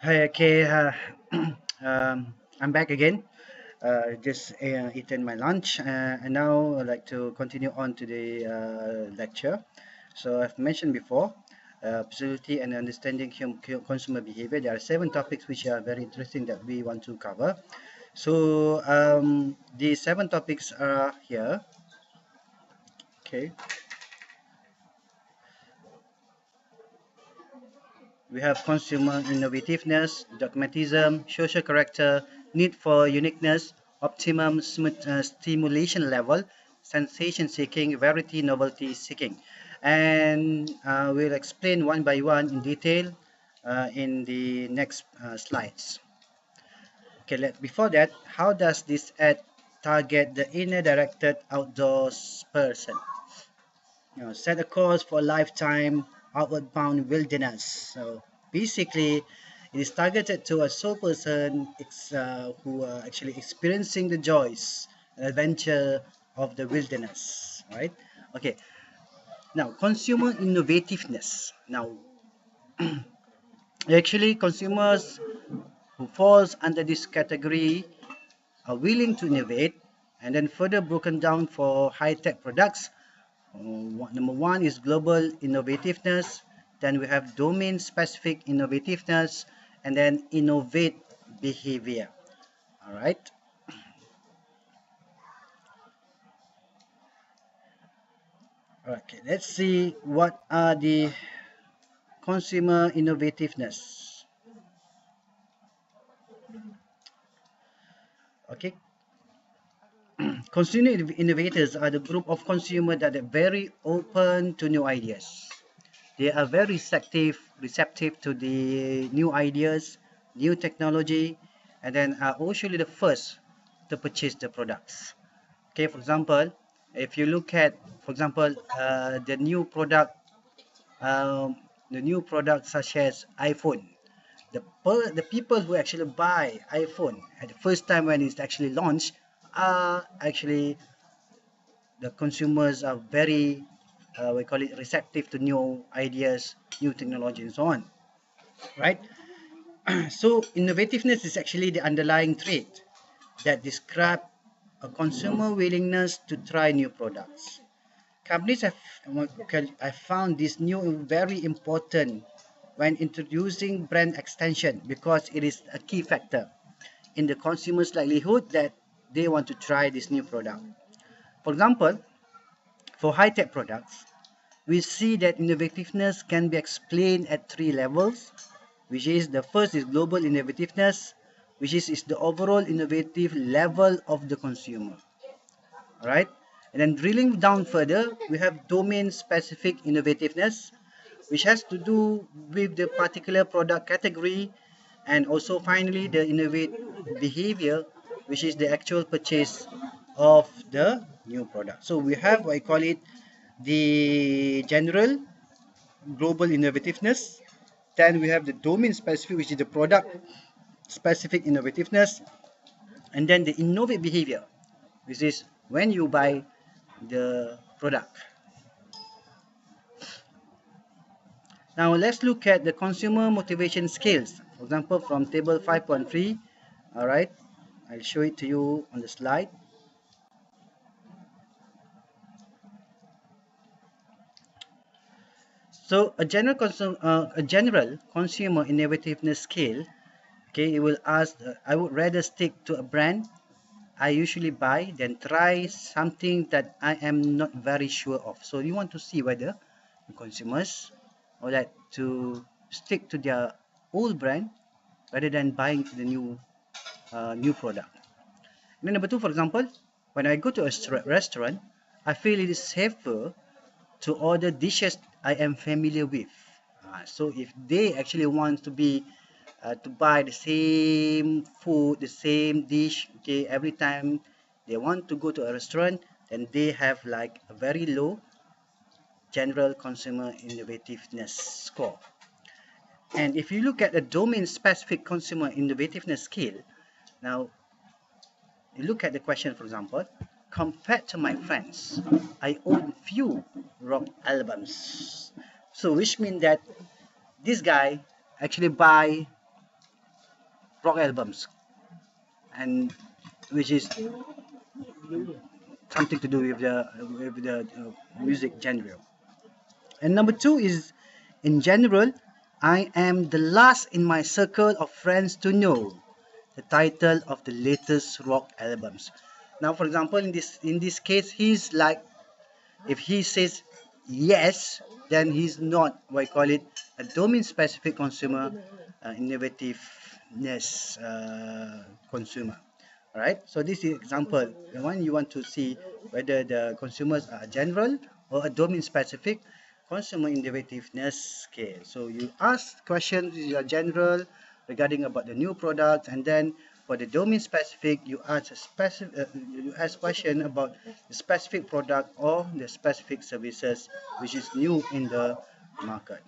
Hi, okay. I'm back again. Just eaten my lunch, and now I'd like to continue on to the lecture. So I've mentioned before, facility and understanding consumer behavior. There are seven topics which are very interesting that we want to cover. So the seven topics are here. Okay, we have consumer innovativeness, dogmatism, social character, need for uniqueness, optimum stimulation level, sensation seeking, variety, novelty seeking. And we'll explain one by one in detail in the next slides. Okay, before that, how does this ad target the inner directed outdoors person? Set a course for a lifetime outward bound wilderness. So basically, it is targeted to a soul person who are actually experiencing the joys and adventure of the wilderness, right? Okay, now consumer innovativeness. Now, actually, consumers who falls under this category are willing to innovate and then further broken down for high-tech products. Number one is global innovativeness. Then we have domain specific innovativeness and then innovate behavior. All right. Okay. Let's see what are the consumer innovativeness. Okay. Consumer innovators are the group of consumers that are very open to new ideas. They are very receptive to the new ideas, new technology, and then are usually the first to purchase the products. Okay, for example, if you look at, for example, um, the new product such as iPhone, the people who actually buy iPhone at the first time when it's actually launched are actually the consumers are very we call it receptive to new ideas, new technology, and so on, right? So innovativeness is actually the underlying trait that describe a consumer willingness to try new products. Companies have found this new very important when introducing brand extension because it is a key factor in the consumer's likelihood that they want to try this new product. For example, for high-tech products, we see that innovativeness can be explained at three levels, which is the first is global innovativeness, which is the overall innovative level of the consumer. All right. And then drilling down further, we have domain specific innovativeness, which has to do with the particular product category, and also finally the innovate behavior, which is the actual purchase of the new product. So we have what I call it the general global innovativeness. Then we have the domain specific, which is the product specific innovativeness, and then the innovate behavior, which is when you buy the product. Now let's look at the consumer motivation scales. For example, from table 5.3, all right, I'll show it to you on the slide. So a general consumer innovativeness scale, okay, it will ask, I would rather stick to a brand I usually buy than try something that I am not very sure of. So you want to see whether the consumers would like to stick to their old brand rather than buying the new product. And then number two, for example, when I go to a restaurant, I feel it is safer to order dishes I am familiar with. So if they actually want to buy the same food, the same dish, okay, every time they want to go to a restaurant, then they have like a very low general consumer innovativeness score. And if you look at the domain specific consumer innovativeness scale, now you look at the question, for example, compared to my friends, I own few rock albums. So which means that this guy actually buy rock albums, and which is something to do with the music genre. And number two is, in general, I am the last in my circle of friends to know the title of the latest rock albums. Now, for example, in this case, he's like, if he says yes, then he's not what I call it a domain-specific consumer, innovativeness consumer. All right. So this is example. The one you want to see whether the consumers are general or a domain-specific consumer innovativeness scale. So you ask questions which are general regarding about the new products, and then for the domain specific, you ask a specific you ask question about the specific product or the specific services which is new in the market.